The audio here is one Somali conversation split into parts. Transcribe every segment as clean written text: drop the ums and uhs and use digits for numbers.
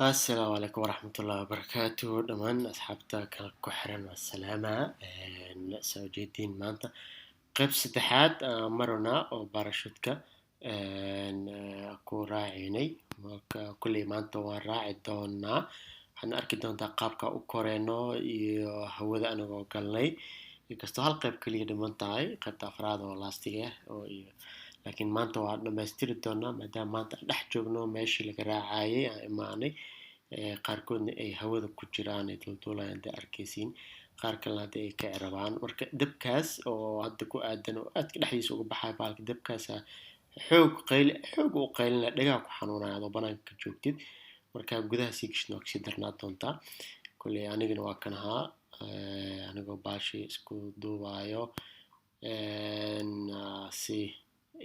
السلام عليكم ورحمة الله وبركاته دمان أصحابتا كان كحرن والسلامة سو جيدين مانتا قيب سدحات مرنا أو باراشوتكا أكو راعيني كل مانتا وان راعي دونا حنا أركي دونتا قابكا وكورينو هودا أنا وقالني كستو هالقيب كلية دمانتاي قيبتا أفراد ولاستية لكن maanta waa dhamaystiri doonaa maadaama maanta dhex joogno meeshii laga raacayay aan imaanay qaarkoodna ay hawada ku jiraan ay dulduulayaan dee arkaysiin qaar kalena hadda ay ka cirabaan marka dabkaas oo hadda ku aadan oo aadka dhexdiisa uga baxaya baalka dabkaasa xoog u qaylina dhagaha ku xanuunaya adoo banaanka ka joogtid marka gudaha sii gashid waa kasii darnaa doontaa kolley anigana waa kan ahaa anigoo baashii isku duubaayo si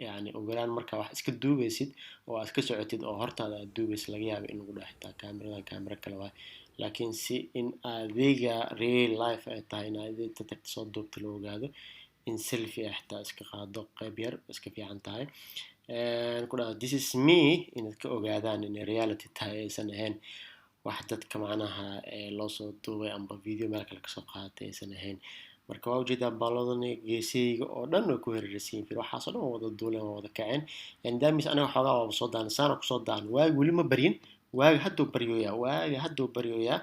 يعني ogolaan marka wax iska duubaysid oo aad ka socotid oo hortaada aad duubaysid laga yaabo in lagu dhaxtaa kaamira kale waa laakiin si in adeega real life ay tahay in aad inta tagto soo duubto la ogaado in selfie ah xitaa iska qaado qayb yar iska fiican tahay ku dhaha this is me inaad ka ogaadaan in reality tahay aysan ahayn wax dadka macnaha loo soo duubay amba video meel kale kasoo qaadatay aysan ahayn marka waa ujeedaa baaladani geesiyga oo dhan way ku hareeraysan yihiin waxaas oo dhan wada duuleen wada kaceen yani daamis anaga xoogaa waa soo daan saana ku soo daan waagi weli ma baryin waagi hadduu baryoyaa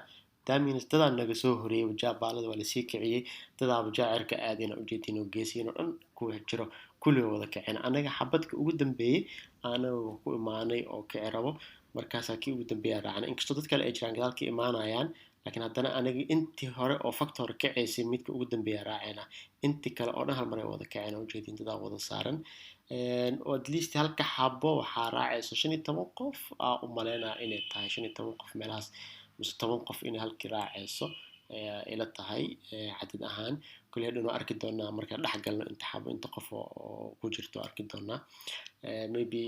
daamis dadaa naga soo horeeyay wajaa baalada waa lasii kiciyey dadaa wajaa cirka aadayna ujeedin oo geesiyin oo dhan ku jiro kulliga wada kaceen anaga xabadka ugu dambeeyey anaga ku imaanay oo kici rabo markaasaa kii ugu dambeeya raacnay inkastoo dad kale ay jiraan gadaal ka imaanayaan laakiin haddana aniga intii hore oo factor kacaysay midka ugu dambeeya raacayna intii kale oo dhan hal mar ay wada kaceen oo ujeedin dadaa wada saaran oo at least halka xabo waxaa raacayso 15 qof u maleynaa inay tahay 15 qof meelahaas mise 10 qof inay halkii raacayso ila tahay cadad ahaan kulli hadhow arki doonaa marka dhex galno inta xabo inta qof oo ku jirto arki doonaa maybe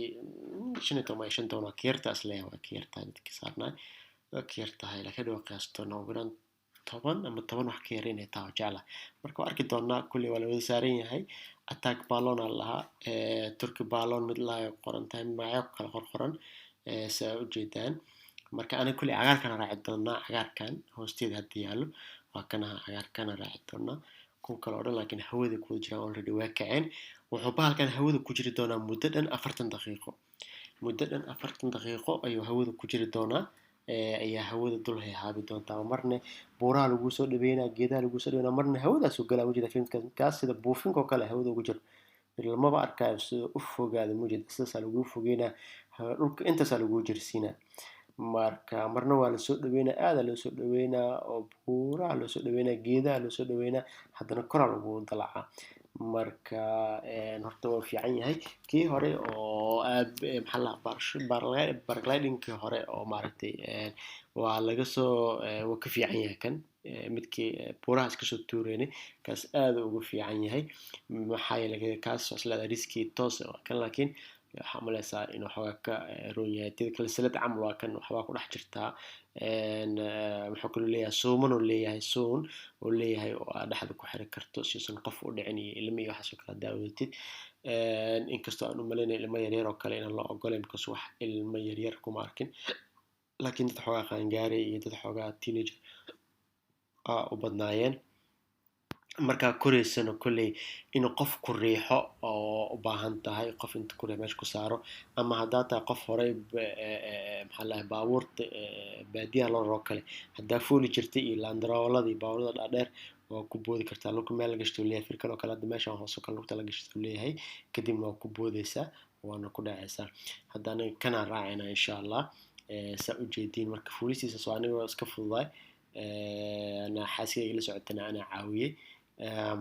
15 doona keertaas leeyahay waa keertaa dadka saarnaa كيرتاهاي لكن وقاستنا وقران طبعا أما طبعا وحكيرين هتاو جعله مركو أركي دونا كل ولا وزارين هاي أتاك بالون الله تركي بالون مثل قرنتين معي وكل قرن سأوجدان مركا أنا كل عقار كان راعي دونا عقار كان هوستيد هديالو وكنا عقار كان راعي دونا كون كالورا لكن هودي كوجرا already واقعين وحبها كان هودي كوجري دونا مدة 40 دقيقة مدة 40 دقيقة أيوة هودي كوجري دونا ayaa hawada dul hayhaabi doontaa marna buuraha lagu soo dhaweynaa geedaha lagu soo dhaweynaa marna hawadaas oo galaa wajida filmkaas sida buufinka oo kale hawada ugu jiro lamaba arkaayo sida u fogaada mujida sidaasaa lagu fogeynaa dhulka intaasaa lagu jirsiinaa marka marna waa lasoo dhaweynaa aada loo soo dhaweynaa oo buuraha loo soo dhaweynaa geedaha loo soo dhaweynaa haddana koraa lagu dalacaa marka horta waa fiican yahay kii hore oo maxaa la paraglidingkii hore oo maaragtay waa laga soo waa ka fiican yahay kan midkii buuraha iska soo tuureynay kaas aad ugu fiican yahay maxaa yeelay kaas isleedahay riski toos kan laakiin waxaa malaysaa inuu xoogaa ka roon yahay tida kale salad camal waa kan waxbaa ku dhex jirtaa wuxuu kaloo leeyahay suuman oo leeyahay suun oo leeyahay oo aad dhexda ku xiri karto siisan qof u dhicin iyo ilmo iyo waxaas oo kale daawadatid inkastoo aan u malaynay ilmo yaryar oo kale inaan la ogolayn because wax ilmo yaryar kuma arkin laakiin dad xoogaa qaangaaray iyo dad xoogaa teenager u badnaayeen markaa koraysana kolley inuu qof ku riixo oo u baahan tahay qof inta kure meesha ku saaro ama haddaa tahay qof horey maxaa lahay baabuurta baadiyaha loo raro kale haddaa fuuli jirtay iyo laandaroolada iyo baabuurada dhaadheer waa ku boodi kartaa lugta meel la gashto leeyahay firkan oo kale hadda meeshan hoos oo kale lugta la gashto leeyahay kadibna waa ku boodaysaa waana ku dhacaysaa. hadda aniga kanaan raacayna insha allah. saa ujeediin marka fuulisiisa soo anigoo iska fududaay. xaasigayga la socotana anaa caawiyey.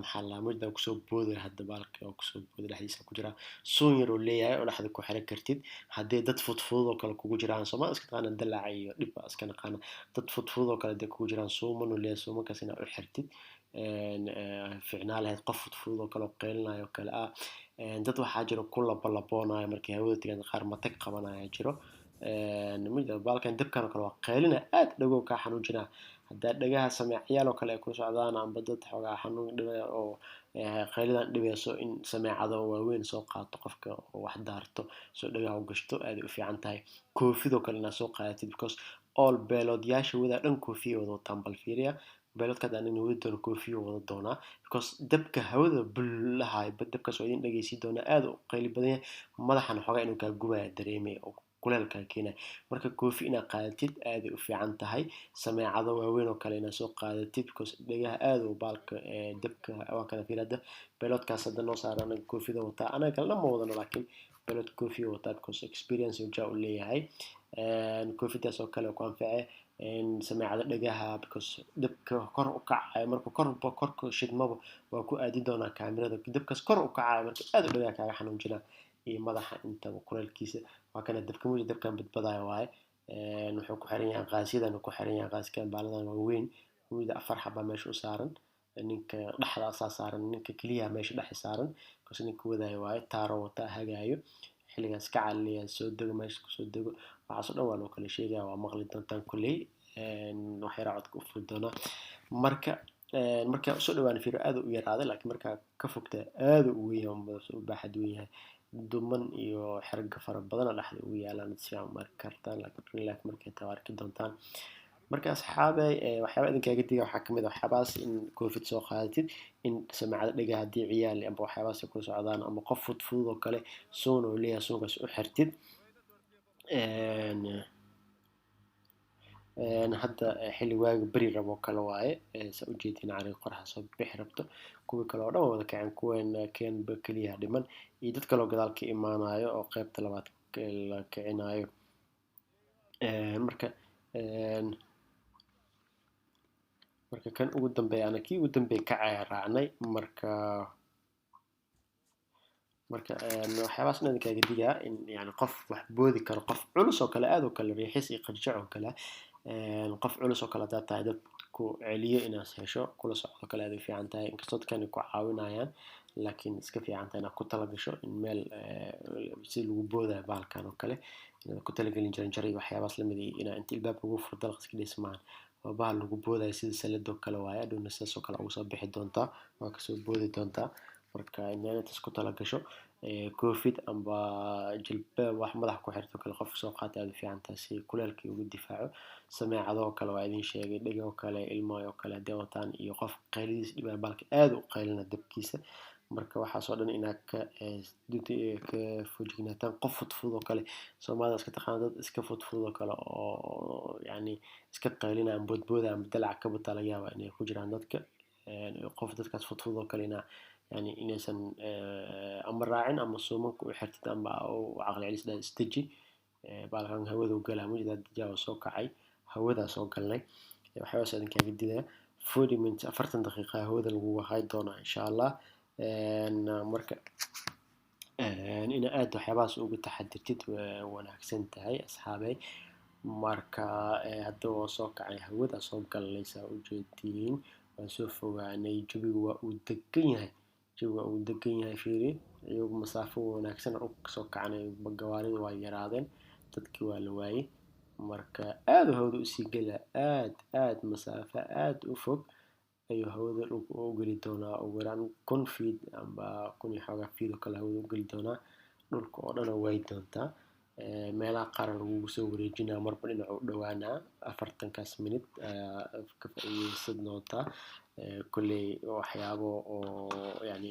maxaa la mudda kusoo booday hadda baalka oo kusoo booday dhexdiisa ku jira suun yar oo leeyahay oo dhexda ku xiran kartid haddii dad fudfudud oo kale kugu jiraan sooma iska taqaana dalaca iyo dhibba iska naqaana dad fudfudud oo kale hadday kugu jiraan suuman oo leeyahay suumankaas inaad u xirtid ficnaa lahayd qof fudfudud oo kale oo qeylinayo oo kale ah. dad waxaa jiro ku labalaboonayo markay hawada tagaan qaar matag qabanaya jiro. mudda baalkan dabkan oo kale waa qeylina aad dhagow kaa xanuujinaa haddaa dhagaha sameecyaal oo kale ay kula socdaan amba dad xoogaa xanuun dhibaya oo qaylidan dhibayso in sameecado waaweyn soo qaato qofka oo wax daarto soo dhagaha u gashto aad u fiican tahay. koofidoo kale inaad soo qaadatid because all beeloodyaasha wadaa dhan koofiya wada wataan bal fiiriya beeloodka hadda nin wadi doono koofiya wada doonaa because dabka hawada bullahay dabkaas oo idin dhageysi doonaa aad u qayli badan yahay madaxana xoogaa inuu kaa gubaya dareemay oo kuleelkan keenay marka koofi inaad qaadatid aad u fiican tahay. sameecado waaweyn oo kale inaad soo qaadatid because dhagaha aad u baalka dabka waa kana fiirada beeloodkaas hadda noo saaran koofida wataa anaga kalena ma wadano laakiin beelood koofiya wataa because experience uu u leeyahay. koofidaas oo kale ku anface sameecado dhagaha because dabka kor u kacayo marka korka shidmaba waa ku aadi doonaa kaamirada dabkaas kor u kacayo marka aad u dhagaha kaaga xanuunjinaa iyo madaxa intaba kuleelkiisa waa kana dabka mudi dabkan badbadayo waaye. wuxuu ku xiran yahay qaasyadan ku xiran yahay qaaskan baaladan waaweyn mudi 4 xaba meesha u saaran ninka dhexda asaa saaran ninka kaliya meesha dhex saaran because ninka wadaayo waaye taaro wata hagaayo xilligaas ka caliya soo dego meesha ku soo dego waxaas dhan waa loo kala sheegaya waa maqli doontaan kuley wax yar codka u furi doona marka soo dhawaan fiiro aad u yaraaday laakiin marka ka fogta aad u weyn oo baaxad weyn yahay duman iyo xarga fara badan dhexda ugu yaalaan siyaa marka kartaan laakiin markay tawarki doontaan marka asxaabay waxyaaba idinkaaga diga waxaa kamid ah waxyaabaas in koofid soo qaadatid in sameecada dhagaha haddii ciyaal amba waxyaabaas ku socdaan ama qof fudfudud oo kale suun oo leeyahay suunkaas u xirtid. hadda xilli waaga beri rabo kale waaye saa ujeedin cariiq qoraxa soo bixi rabto kuwii kale oo dhan wada kaceen kuween keenba keliya dhiman iyo dad kale oo gadaal ka imaanayo oo qaybta labaad la kicinayo. marka kan ugu dambeeya ana kii ugu dambeeya kacaya raacnay marka waxyaabaas dhan kaaga digaa in yani qof wax boodi karo qof culus oo kale aad oo kale riixis iyo qarjac oo kale qof culus oo kale hadaa tahay dad ku celiyo inaad hesho kula socdo kale aad u fiican tahay inkastoo dadkani ku caawinayaan laakiin iska fiican tahay inaad ku talagasho in meel si lagu boodayo baalkan oo kale inaad ku talagelin jaranjaro iyo waxyaabaas lamid ah inaad inta ilbaabka ugu furo dalaq iska dhismaan waa bahal lagu boodayo sida saladoo kale waaye adhoona sidaas oo kale ugu soo bixi doontaa waa kasoo boodi doontaa marka inaad isku talagasho koofid amba jilbaab wax madax ku xirto kale qof soo qaata aad u fiican tahay si kuleelkii ugu difaaco. sameecado kale waa idin sheegay dhago kale ilmo oo kale hadday wataan iyo qof qaylidiis dhibaa baalka aad u qaylina dabkiisa marka waxaasoo dhan inaad ka fujignataan qof fudfudud oo kale soomaalida iska taqaana dad iska fudfudud oo kale oo yani iska qaylinaya boodbooda ama dalaca ka bataa laga yaabaa inay ku jiraan dadka qof dadkaas fudfudud oo kale يعني inaysan ama raacin ama suumanka u xirtid ama u caqli celis dhan istaji baalkan hawada u galaa mujida jawa soo kacay hawada soo galnay waxyaaba saadan kaaga didaa 40 minutes 40 daqiiqo hawada lagu wahay doona insha Allah. marka ina aad waxyaabaas ugu taxadirtid wanaagsan tahay asxaabay marka hadda soo kacay hawada soo galaysa u jeedin waan soo fogaanay jawigu waa uu degan yahay fiiri iyagu masaafo wanaagsan oo soo kacnay gawaarida waa yaraadeen dadkii waa la waayay marka aad hawada u sii gala aad masaafo aad u fog ayuu hawada u gali doonaa ugu yaraan 1000 feet amba 1000 xoogaa feet oo kale hawada u gali doonaa dhulka oo dhan way doontaa meelaha qaar lagu soo wareejinaa marba dhinac u dhawaanaa 40kaas minute ka faa'iideysan doontaa kulley waxyaabo oo yani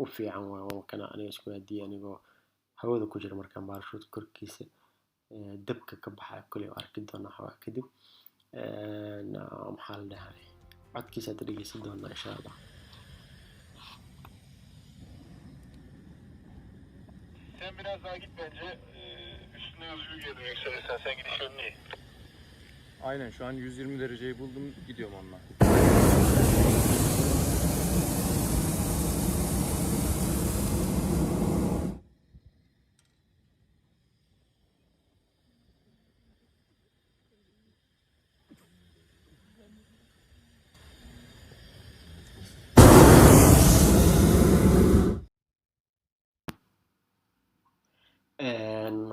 u fiican waa kana aniga isku hadii anigoo hawada ku jira markaan baarshood korkiisa dabka ka baxay kulley arki doonaa xawaa kadib maxaa la dhahay codkiisa aad dhegeysan doonaa insha Allah. Sen biraz daha git bence. Üstüne özgür gelir yükselirsen. Sen gidiş yönünü iyi. Aynen şu an 120 dereceyi buldum, gidiyorum onunla.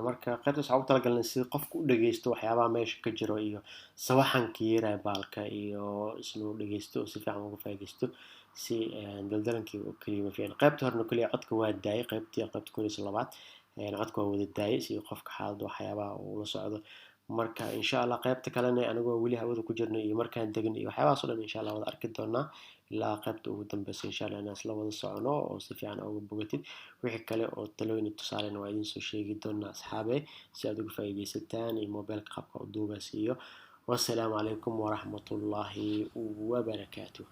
marka qaybtaas waxaan ugu talagalnay si qofku u dhageysto waxyaabaha meesha ka jiro iyo sawaxanka yeeraya baalka iyo isnuu dhageysto oo si fiican uga faaideysto si daldalankii oo keliya ma fiican qaybta horena keliya codka waa daayay qaybta koriisa labaad codka waa wada daayay si qofka xaaladda waxyaabaha uu la socdo marka insha allah qaybta kalena anigoo weli hawada ku jirno iyo markaan degin iyo waxyaabahaas o dhan insha allah wada arki doonaa ilaa qaybta ugu dambeysa insha allah inaan isla wada socono oo si fiican uga bogatid wixii kale oo talooyin tusaalena waa idiin soo sheegi doonaa asxaabe si aad uga faa'iidaysataan iyo mobilka qabka u duubaas iyo wassalaamu calaykum waraxmatullaahi wabarakaatuh